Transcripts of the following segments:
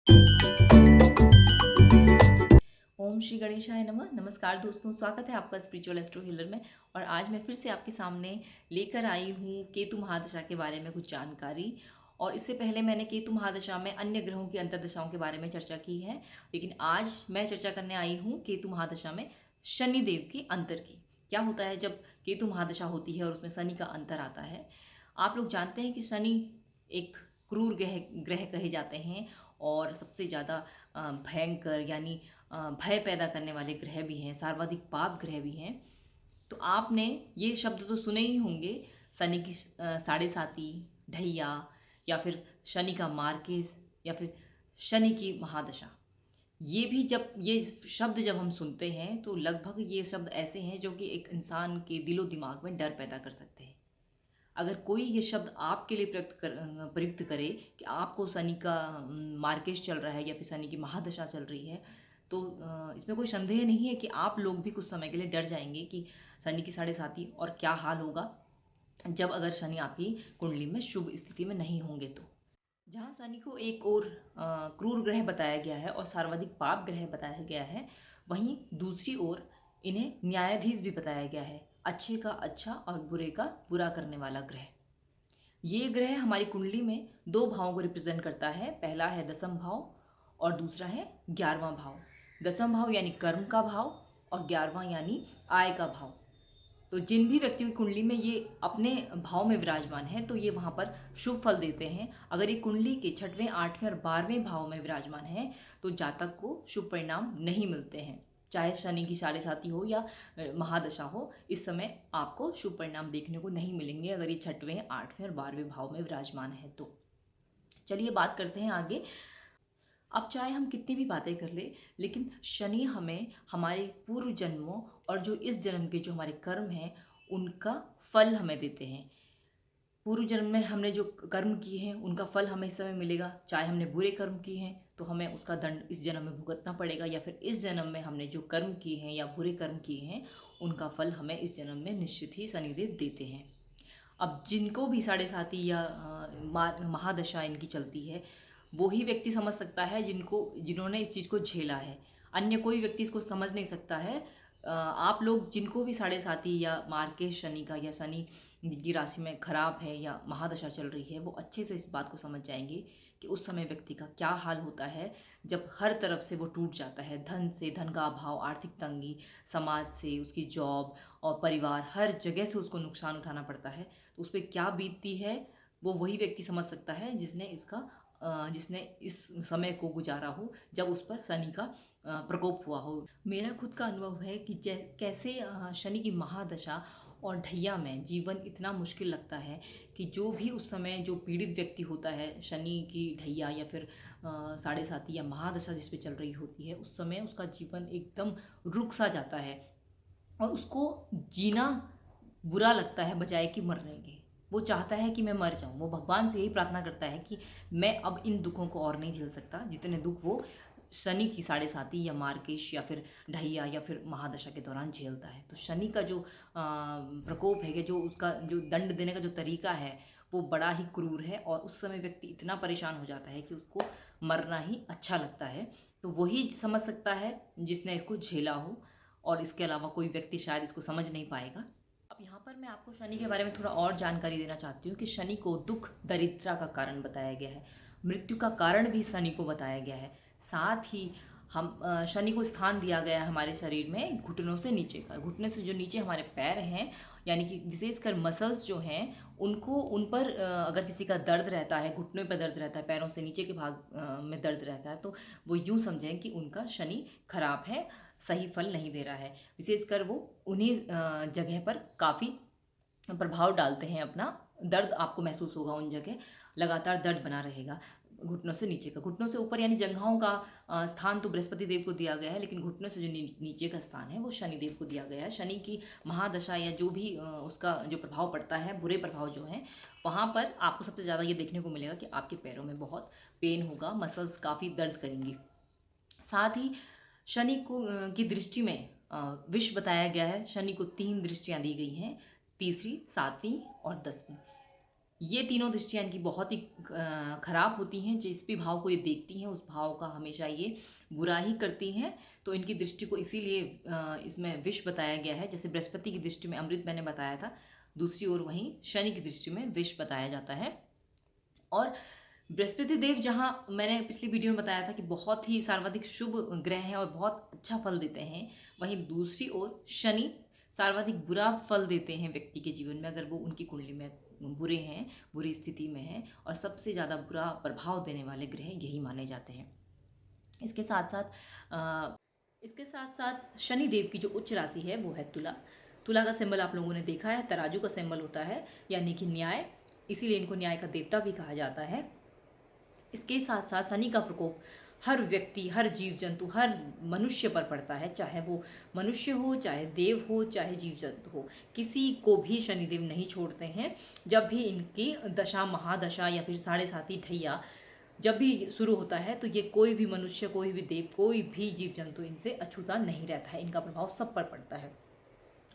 ओम श्री गणेशाय नमः। नमस्कार दोस्तों, स्वागत है आपका स्पिरिचुअल एस्ट्रो हीलर में। और आज मैं फिर से आपके सामने लेकर आई हूँ केतु महादशा के बारे में कुछ जानकारी। और इससे पहले मैंने केतु महादशा में अन्य ग्रहों की अंतर्दशाओं के बारे में चर्चा की है, लेकिन आज मैं चर्चा करने आई हूँ केतु महादशा में शनि देव की अंतर की। क्या होता है जब केतु महादशा होती है और उसमें शनि का अंतर आता है। आप लोग जानते हैं कि शनि एक क्रूर ग्रह ग्रह कहे जाते हैं और सबसे ज़्यादा भयंकर यानी भय पैदा करने वाले ग्रह भी हैं, सर्वाधिक पाप ग्रह भी हैं। तो आपने ये शब्द तो सुने ही होंगे, शनि की साढ़े साती, ढैया, या फिर शनि का मार्केज, या फिर शनि की महादशा। ये भी जब ये शब्द जब हम सुनते हैं तो लगभग ये शब्द ऐसे हैं जो कि एक इंसान के दिलो दिमाग में डर पैदा कर सकते हैं। अगर कोई ये शब्द आपके लिए प्रयुक्त करे कि आपको शनि का मार्केश चल रहा है या फिर शनि की महादशा चल रही है, तो इसमें कोई संदेह नहीं है कि आप लोग भी कुछ समय के लिए डर जाएंगे कि शनि की साढ़े साती और क्या हाल होगा जब अगर शनि आपकी कुंडली में शुभ स्थिति में नहीं होंगे। तो जहाँ शनि को एक और क्रूर ग्रह बताया गया है और सर्वाधिक पाप ग्रह बताया गया है, वहीं दूसरी ओर इन्हें न्यायाधीश भी बताया गया है, अच्छे का अच्छा और बुरे का बुरा करने वाला ग्रह। ये ग्रह हमारी कुंडली में दो भावों को रिप्रेजेंट करता है। पहला है दसम भाव और दूसरा है 11वां भाव। दसम भाव यानी कर्म का भाव और 11वां यानी आय का भाव। तो जिन भी व्यक्तियों की कुंडली में ये अपने भाव में विराजमान है तो ये वहाँ पर शुभ फल देते हैं। अगर ये कुंडली के 6वें, 8वें और 12वें भाव में विराजमान है तो जातक को शुभ परिणाम नहीं मिलते हैं। चाहे शनि की साढ़े साती हो या महादशा हो, इस समय आपको शुभ परिणाम देखने को नहीं मिलेंगे अगर ये 6वें, 8वें और 12वें भाव में विराजमान है तो। चलिए बात करते हैं आगे। अब चाहे हम कितनी भी बातें कर ले, लेकिन शनि हमें हमारे पूर्व जन्मों और जो इस जन्म के जो हमारे कर्म हैं उनका फल हमें देते हैं। पूर्व जन्म में हमने जो कर्म किए हैं उनका फल हमें इस समय मिलेगा। चाहे हमने बुरे कर्म किए हैं तो हमें उसका दंड इस जन्म में भुगतना पड़ेगा, या फिर इस जन्म में हमने जो कर्म किए हैं या बुरे कर्म किए हैं उनका फल हमें इस जन्म में निश्चित ही शनिदेव देते हैं। अब जिनको भी साढ़े साती या महादशा इनकी चलती है, वो ही व्यक्ति समझ सकता है जिन्होंने इस चीज़ को झेला है। अन्य कोई व्यक्ति इसको समझ नहीं सकता है। आप लोग जिनको भी साढ़े साती या मार्केश शनि का या शनि जिनकी राशि में खराब है या महादशा चल रही है, वो अच्छे से इस बात को समझ जाएंगे कि उस समय व्यक्ति का क्या हाल होता है जब हर तरफ से वो टूट जाता है। धन से, धन का अभाव, आर्थिक तंगी, समाज से, उसकी जॉब और परिवार, हर जगह से उसको नुकसान उठाना पड़ता है। तो उस पर क्या बीतती है वो वही व्यक्ति समझ सकता है जिसने इस समय को गुजारा हो जब उस पर शनि का प्रकोप हुआ हो। मेरा खुद का अनुभव है कि कैसे शनि की महादशा और ढैया में जीवन इतना मुश्किल लगता है कि जो भी उस समय जो पीड़ित व्यक्ति होता है, शनि की ढैया या फिर साढ़े साती या महादशा जिस पे चल रही होती है, उस समय उसका जीवन एकदम रुक सा जाता है और उसको जीना बुरा लगता है बजाय कि मरने के। वो चाहता है कि मैं मर जाऊं। वो भगवान से यही प्रार्थना करता है कि मैं अब इन दुखों को और नहीं झेल सकता जितने दुख वो शनि की साढ़े साती या मार्केश या फिर ढैया या फिर महादशा के दौरान झेलता है। तो शनि का जो प्रकोप है, जो उसका जो दंड देने का जो तरीका है, वो बड़ा ही क्रूर है और उस समय व्यक्ति इतना परेशान हो जाता है कि उसको मरना ही अच्छा लगता है। तो वही समझ सकता है जिसने इसको झेला हो, और इसके अलावा कोई व्यक्ति शायद इसको समझ नहीं पाएगा। अब यहाँ पर मैं आपको शनि के बारे में थोड़ा और जानकारी देना चाहती हूँ कि शनि को दुख दरिद्रता का कारण बताया गया है, मृत्यु का कारण भी शनि को बताया गया है। साथ ही हम शनि को स्थान दिया गया है हमारे शरीर में घुटनों से नीचे का। घुटने से जो नीचे हमारे पैर हैं, यानी कि विशेषकर मसल्स जो हैं उनको, उन पर अगर किसी का दर्द रहता है, घुटने पर दर्द रहता है, पैरों से नीचे के भाग में दर्द रहता है, तो वो यूँ समझें कि उनका शनि खराब है, सही फल नहीं दे रहा है। विशेषकर वो उन्हीं जगह पर काफ़ी प्रभाव डालते हैं अपना। दर्द आपको महसूस होगा उन जगह, लगातार दर्द बना रहेगा। घुटनों से नीचे का, घुटनों से ऊपर यानी जंघाओं का स्थान तो बृहस्पति देव को दिया गया है, लेकिन घुटनों से जो नीचे का स्थान है वो शनि देव को दिया गया है। शनि की महादशा या जो भी उसका जो प्रभाव पड़ता है, बुरे प्रभाव जो हैं, वहाँ पर आपको सबसे ज़्यादा ये देखने को मिलेगा कि आपके पैरों में बहुत पेन होगा, मसल्स काफ़ी दर्द करेंगी। साथ ही शनि को की दृष्टि में विष बताया गया है। शनि को 3 दृष्टियां दी गई हैं, तीसरी, 7वीं और 10वीं। ये तीनों दृष्टियाँ इनकी बहुत ही खराब होती हैं। जिस भी भाव को ये देखती हैं उस भाव का हमेशा ये बुरा ही करती हैं। तो इनकी दृष्टि को इसीलिए इसमें विष बताया गया है। जैसे बृहस्पति की दृष्टि में अमृत मैंने बताया था, दूसरी ओर वहीं शनि की दृष्टि में विष बताया जाता है। और बृहस्पति देव, जहाँ मैंने पिछली वीडियो में बताया था कि बहुत ही सर्वाधिक शुभ ग्रह हैं और बहुत अच्छा फल देते हैं, वहीं दूसरी ओर शनि सर्वाधिक बुरा फल देते हैं व्यक्ति के जीवन में अगर वो उनकी कुंडली में बुरे हैं, बुरी स्थिति में हैं, और सबसे ज़्यादा बुरा प्रभाव देने वाले ग्रह यही माने जाते हैं। इसके साथ साथ शनि देव की जो उच्च राशि है वो है तुला। तुला का सिंबल आप लोगों ने देखा है, तराजू का सिंबल होता है, यानी कि न्याय, इसीलिए इनको न्याय का देवता भी कहा जाता है। इसके साथ साथ शनि का प्रकोप हर व्यक्ति, हर जीव जंतु, हर मनुष्य पर पड़ता है, चाहे वो मनुष्य हो, चाहे देव हो, चाहे जीव जंतु हो, किसी को भी शनिदेव नहीं छोड़ते हैं। जब भी इनकी दशा, महादशा या फिर साढ़े साती ढैया जब भी शुरू होता है तो ये कोई भी मनुष्य, कोई भी देव, कोई भी जीव जंतु इनसे अछूता नहीं रहता है। इनका प्रभाव सब पर पड़ता है।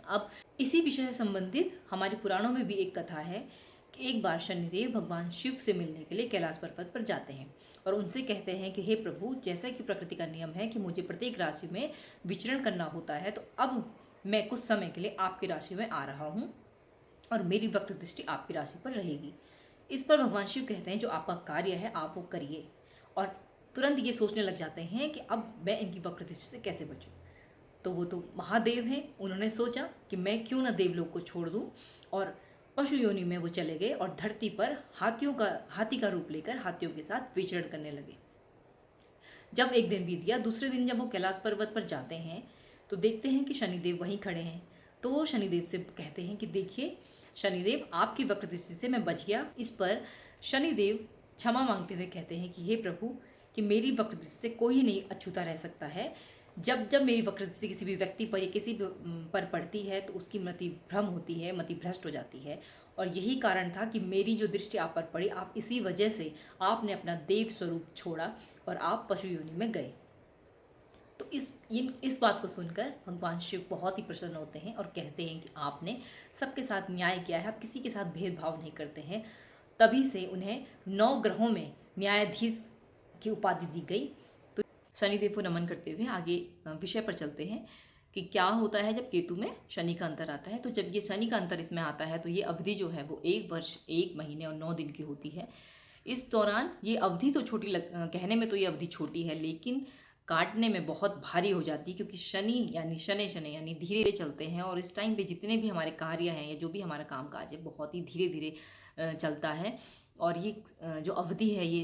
अब इसी विषय से संबंधित हमारे पुराणों में भी एक कथा है कि एक बार शनिदेव भगवान शिव से मिलने के लिए कैलाश पर्वत पर जाते हैं और उनसे कहते हैं कि हे प्रभु, जैसा कि प्रकृति का नियम है कि मुझे प्रत्येक राशि में विचरण करना होता है, तो अब मैं कुछ समय के लिए आपकी राशि में आ रहा हूँ और मेरी वक्र दृष्टि आपकी राशि पर रहेगी। इस पर भगवान शिव कहते हैं जो आपका कार्य है आप वो करिए, और तुरंत ये सोचने लग जाते हैं कि अब मैं इनकी वक्र दृष्टि से कैसे बचूं। तो वो तो महादेव हैं, उन्होंने सोचा कि मैं क्यों ना देवलोक को छोड़ दूं, और पशु योनि में वो चले गए और धरती पर हाथी का रूप लेकर हाथियों के साथ विचरण करने लगे। जब एक दिन बीत गया, दूसरे दिन जब वो कैलाश पर्वत पर जाते हैं तो देखते हैं कि शनिदेव वहीं खड़े हैं। तो वो शनिदेव से कहते हैं कि देखिए शनिदेव, आपकी वक्र दृष्टि से मैं बच गया। इस पर शनिदेव क्षमा मांगते हुए कहते हैं कि हे प्रभु, कि मेरी वक्र दृष्टि से कोई नहीं अछूता रह सकता है। जब जब मेरी वक्र दृष्टि किसी भी व्यक्ति पर या किसी भी पर पड़ती है तो उसकी मति भ्रम होती है, मति भ्रष्ट हो जाती है। और यही कारण था कि मेरी जो दृष्टि आप पर पड़ी, आप इसी वजह से आपने अपना देव स्वरूप छोड़ा और आप पशु योनि में गए। तो इस बात को सुनकर भगवान शिव बहुत ही प्रसन्न होते हैं और कहते हैं कि आपने सबके साथ न्याय किया है, आप किसी के साथ भेदभाव नहीं करते हैं। तभी से उन्हें 9 ग्रहों में न्यायाधीश की उपाधि दी गई। तो शनिदेव को नमन करते हुए आगे विषय पर चलते हैं कि क्या होता है जब केतु में शनि का अंतर आता है। तो जब ये शनि का अंतर इसमें आता है तो ये अवधि जो है वो 1 वर्ष 1 महीने और 9 दिन की होती है। इस दौरान ये अवधि तो कहने में तो ये अवधि छोटी है, लेकिन काटने में बहुत भारी हो जाती है, क्योंकि शनि यानी शनि शनि यानी धीरे धीरे चलते हैं, और इस टाइम पे जितने भी हमारे कार्य हैं या जो भी हमारा काम काज है बहुत ही धीरे धीरे चलता है। और ये जो अवधि है, ये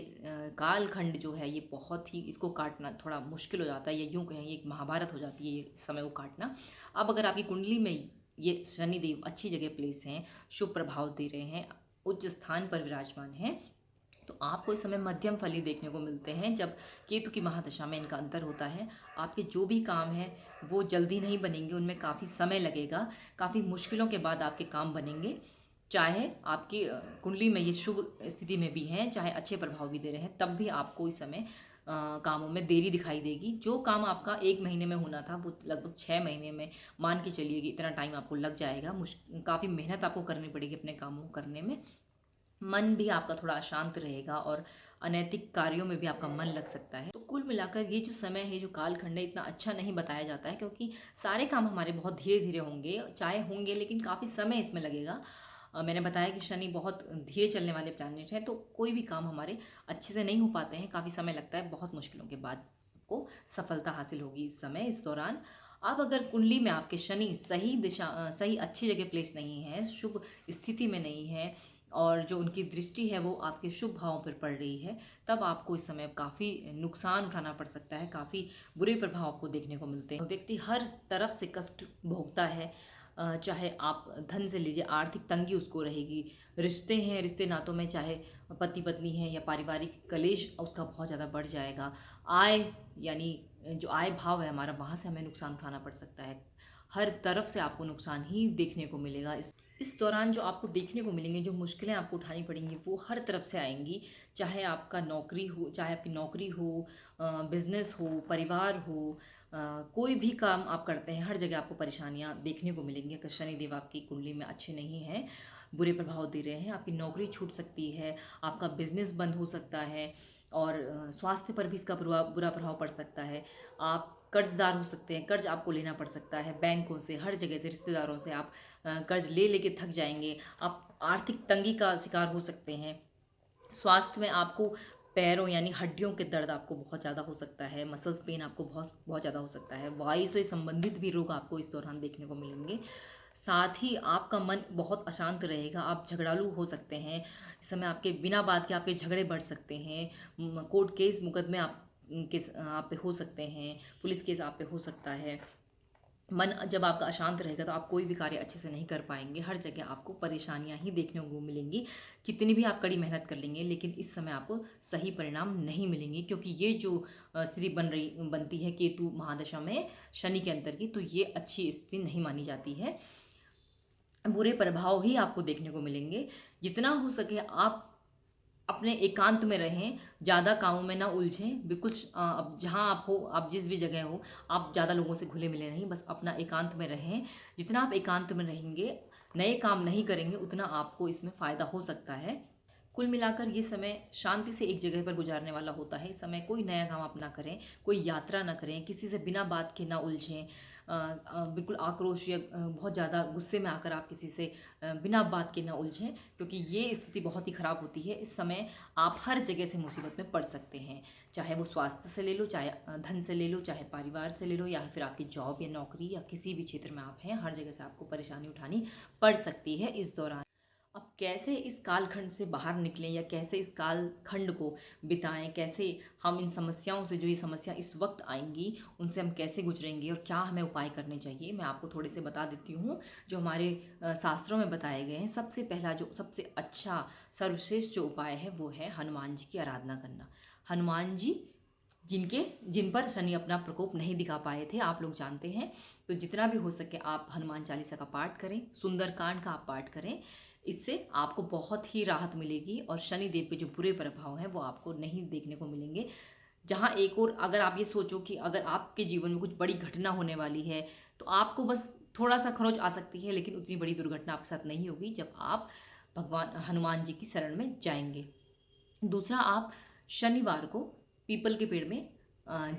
कालखंड जो है, ये बहुत ही, इसको काटना थोड़ा मुश्किल हो जाता है, या यूँ कहें ये एक महाभारत हो जाती है ये समय को काटना। अब अगर आपकी कुंडली में ये शनिदेव अच्छी जगह प्लेस हैं, शुभ प्रभाव दे रहे हैं, उच्च स्थान पर विराजमान हैं, तो आपको इस समय मध्यम फली देखने को मिलते हैं। जब केतु की महादशा में इनका अंतर होता है, आपके जो भी काम हैं वो जल्दी नहीं बनेंगे, उनमें काफ़ी समय लगेगा, काफ़ी मुश्किलों के बाद आपके काम बनेंगे। चाहे आपकी कुंडली में ये शुभ स्थिति में भी हैं, चाहे अच्छे प्रभाव भी दे रहे हैं, तब भी आपको इस समय कामों में देरी दिखाई देगी। जो काम आपका 1 महीने में होना था वो लगभग 6 महीने में, मान के चलिए कि इतना टाइम आपको लग जाएगा। काफ़ी मेहनत आपको करनी पड़ेगी अपने कामों को करने में। मन भी आपका थोड़ा अशांत रहेगा और अनैतिक कार्यों में भी आपका मन लग सकता है। तो कुल मिलाकर ये जो समय है, जो कालखंड है, इतना अच्छा नहीं बताया जाता है, क्योंकि सारे काम हमारे बहुत धीरे धीरे होंगे, चाहे होंगे लेकिन काफ़ी समय इसमें लगेगा। मैंने बताया कि शनि बहुत धीरे चलने वाले प्लैनेट हैं, तो कोई भी काम हमारे अच्छे से नहीं हो पाते हैं, काफ़ी समय लगता है, बहुत मुश्किलों के बाद को सफलता हासिल होगी इस समय, इस दौरान। अब अगर कुंडली में आपके शनि सही अच्छी जगह प्लेस नहीं है, शुभ स्थिति में नहीं है, और जो उनकी दृष्टि है वो आपके शुभ भावों पर पड़ रही है, तब आपको इस समय काफ़ी नुकसान उठाना पड़ सकता है, काफ़ी बुरे प्रभाव आपको देखने को मिलते हैं। व्यक्ति हर तरफ से कष्ट भोगता है, चाहे आप धन से लीजिए, आर्थिक तंगी उसको रहेगी, रिश्ते हैं, रिश्ते नातों में चाहे पति पत्नी है या पारिवारिक कलेश उसका बहुत ज़्यादा बढ़ जाएगा। आय यानी जो आय भाव है हमारा, वहाँ से हमें नुकसान उठाना पड़ सकता है। हर तरफ से आपको नुकसान ही देखने को मिलेगा। इस दौरान जो आपको देखने को मिलेंगे, जो मुश्किलें आपको उठानी पड़ेंगी, वो हर तरफ से आएंगी। चाहे आपका नौकरी हो, चाहे आपकी नौकरी हो, बिजनेस हो, परिवार हो, कोई भी काम आप करते हैं, हर जगह आपको परेशानियां देखने को मिलेंगी अगर शनिदेव आपकी कुंडली में अच्छे नहीं हैं। बुरे प्रभाव दे रहे हैं। आपकी नौकरी छूट सकती है, आपका बिजनेस बंद हो सकता है और स्वास्थ्य पर भी इसका बुरा बुरा प्रभाव पड़ सकता है। आप कर्जदार हो सकते हैं, कर्ज आपको लेना पड़ सकता है बैंकों से, हर जगह से, रिश्तेदारों से आप कर्ज ले लेके थक जाएंगे। आप आर्थिक तंगी का शिकार हो सकते हैं। स्वास्थ्य में आपको पैरों यानी हड्डियों के दर्द आपको बहुत ज़्यादा हो सकता है, मसल्स पेन आपको बहुत बहुत ज़्यादा हो सकता है। वायु से संबंधित भी रोग आपको इस दौरान देखने को मिलेंगे। साथ ही आपका मन बहुत अशांत रहेगा, आप झगड़ालू हो सकते हैं। इस समय आपके बिना बात के आपके झगड़े बढ़ सकते हैं। कोर्ट केस मुकदमे आप पे हो सकते हैं, पुलिस केस आप पे हो सकता है। मन जब आपका अशांत रहेगा तो आप कोई भी कार्य अच्छे से नहीं कर पाएंगे। हर जगह आपको परेशानियां ही देखने को मिलेंगी। कितनी भी आप कड़ी मेहनत कर लेंगे लेकिन इस समय आपको सही परिणाम नहीं मिलेंगे, क्योंकि ये जो स्थिति बनती है केतु महादशा में शनि के अंतर की, तो ये अच्छी स्थिति नहीं मानी जाती है। बुरे प्रभाव ही आपको देखने को मिलेंगे। जितना हो सके आप अपने एकांत में रहें, ज़्यादा कामों में ना उलझें। बिल्कुल अब जहाँ आप हो, आप जिस भी जगह हो, आप ज़्यादा लोगों से घुले मिले नहीं, बस अपना एकांत में रहें। जितना आप एकांत में रहेंगे, नए काम नहीं करेंगे, उतना आपको इसमें फ़ायदा हो सकता है। कुल मिलाकर ये समय शांति से एक जगह पर गुजारने वाला होता है। इस समय कोई नया काम आप ना करें, कोई यात्रा ना करें, किसी से बिना बात के ना उलझें। बिल्कुल आक्रोश या बहुत ज़्यादा गुस्से में आकर आप किसी से बिना बात के ना उलझें, क्योंकि ये स्थिति बहुत ही ख़राब होती है। इस समय आप हर जगह से मुसीबत में पड़ सकते हैं, चाहे वो स्वास्थ्य से ले लो, चाहे धन से ले लो, चाहे परिवार से ले लो, या फिर आपकी जॉब या नौकरी या किसी भी क्षेत्र में आप हैं, हर जगह से आपको परेशानी उठानी पड़ सकती है इस दौरान। अब कैसे इस कालखंड से बाहर निकलें या कैसे इस कालखंड को बिताएं, कैसे हम इन समस्याओं से, जो ये समस्या इस वक्त आएंगी, उनसे हम कैसे गुजरेंगे और क्या हमें उपाय करने चाहिए, मैं आपको थोड़े से बता देती हूँ जो हमारे शास्त्रों में बताए गए हैं। सबसे पहला जो सबसे अच्छा सर्वश्रेष्ठ जो उपाय है वो है हनुमान जी की आराधना करना। हनुमान जी जिन पर शनि अपना प्रकोप नहीं दिखा पाए थे, आप लोग जानते हैं। तो जितना भी हो सके आप हनुमान चालीसा का पाठ करें, सुंदरकांड का आप पाठ करें। इससे आपको बहुत ही राहत मिलेगी और शनि देव के जो बुरे प्रभाव हैं वो आपको नहीं देखने को मिलेंगे। जहाँ एक और अगर आप ये सोचो कि अगर आपके जीवन में कुछ बड़ी घटना होने वाली है तो आपको बस थोड़ा सा खरोच आ सकती है, लेकिन उतनी बड़ी दुर्घटना आपके साथ नहीं होगी जब आप भगवान हनुमान जी की शरण में जाएंगे। दूसरा, आप शनिवार को पीपल के पेड़ में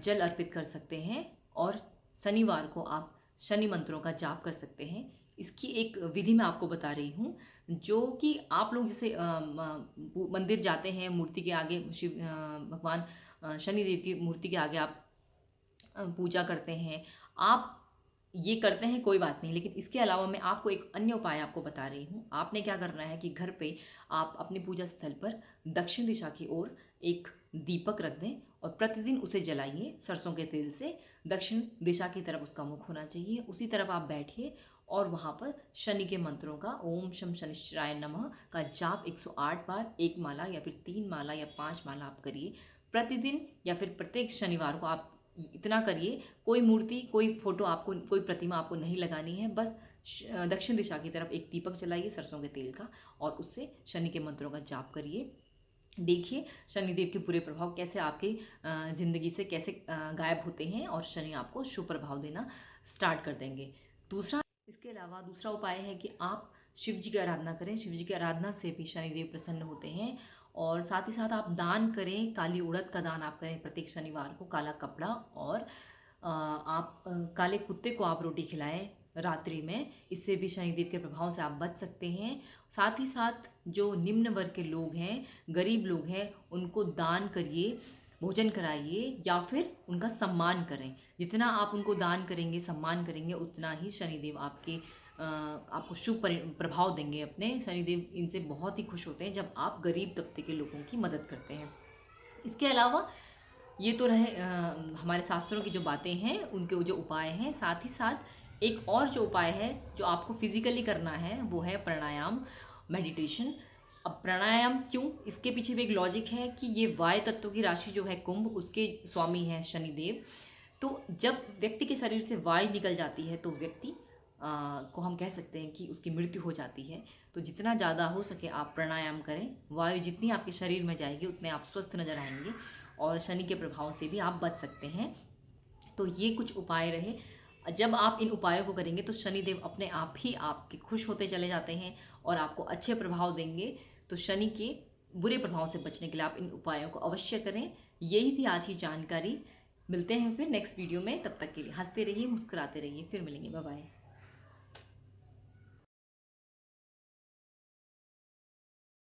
जल अर्पित कर सकते हैं और शनिवार को आप शनि मंत्रों का जाप कर सकते हैं। इसकी एक विधि मैं आपको बता रही हूँ, जो कि आप लोग जैसे मंदिर जाते हैं, मूर्ति के आगे भगवान शनिदेव की मूर्ति के आगे आप पूजा करते हैं, आप ये करते हैं, कोई बात नहीं, लेकिन इसके अलावा मैं आपको एक अन्य उपाय आपको बता रही हूँ। आपने क्या करना है कि घर पे आप अपने पूजा स्थल पर दक्षिण दिशा की ओर एक दीपक रख दें और प्रतिदिन उसे जलाइए सरसों के तेल से। दक्षिण दिशा की तरफ उसका मुख होना चाहिए, उसी तरफ आप बैठिए और वहाँ पर शनि के मंत्रों का ओम शम शनिश्चराय नमः का जाप 108 बार, एक माला या फिर 3 माला या 5 माला आप करिए प्रतिदिन, या फिर प्रत्येक शनिवार को आप इतना करिए। कोई मूर्ति, कोई फोटो आपको, कोई प्रतिमा आपको नहीं लगानी है, बस दक्षिण दिशा की तरफ एक दीपक जलाइए सरसों के तेल का और उससे शनि के मंत्रों का जाप करिए। देखिए शनिदेव के बुरे प्रभाव कैसे आपकी ज़िंदगी से कैसे गायब होते हैं और शनि आपको शुभ प्रभाव देना स्टार्ट कर देंगे। इसके अलावा दूसरा उपाय है कि आप शिव जी की आराधना करें। शिव जी की आराधना से भी शनिदेव प्रसन्न होते हैं। और साथ ही साथ आप दान करें, काली उड़द का दान आप करें प्रत्येक शनिवार को, काला कपड़ा, और आप काले कुत्ते को आप रोटी खिलाएं रात्रि में। इससे भी शनिदेव के प्रभाव से आप बच सकते हैं। साथ ही साथ जो निम्न वर्ग के लोग हैं, गरीब लोग हैं, उनको दान करिए, भोजन कराइए या फिर उनका सम्मान करें। जितना आप उनको दान करेंगे, सम्मान करेंगे, उतना ही शनिदेव आपको शुभ प्रभाव देंगे अपने। शनिदेव इनसे बहुत ही खुश होते हैं जब आप गरीब तबके के लोगों की मदद करते हैं। इसके अलावा ये तो रहे हमारे शास्त्रों की जो बातें हैं, उनके जो उपाय हैं। साथ ही साथ एक और जो उपाय है जो आपको फिजिकली करना है वो है प्राणायाम, मेडिटेशन। अब प्राणायाम क्यों, इसके पीछे भी एक लॉजिक है कि ये वायु तत्व की राशि जो है कुंभ, उसके स्वामी हैं शनिदेव। तो जब व्यक्ति के शरीर से वायु निकल जाती है तो व्यक्ति को हम कह सकते हैं कि उसकी मृत्यु हो जाती है। तो जितना ज़्यादा हो सके आप प्राणायाम करें। वायु जितनी आपके शरीर में जाएगी उतने आप स्वस्थ नजर आएंगे और शनि के प्रभाव से भी आप बच सकते हैं। तो ये कुछ उपाय रहे। जब आप इन उपायों को करेंगे तो शनिदेव अपने आप ही आपके खुश होते चले जाते हैं और आपको अच्छे प्रभाव देंगे। तो शनि के बुरे प्रभाव से बचने के लिए आप इन उपायों को अवश्य करें। यही थी आज की जानकारी। मिलते हैं फिर नेक्स्ट वीडियो में, तब तक के लिए हंसते रहिए, मुस्कुराते रहिए। फिर मिलेंगे, बाय बाय।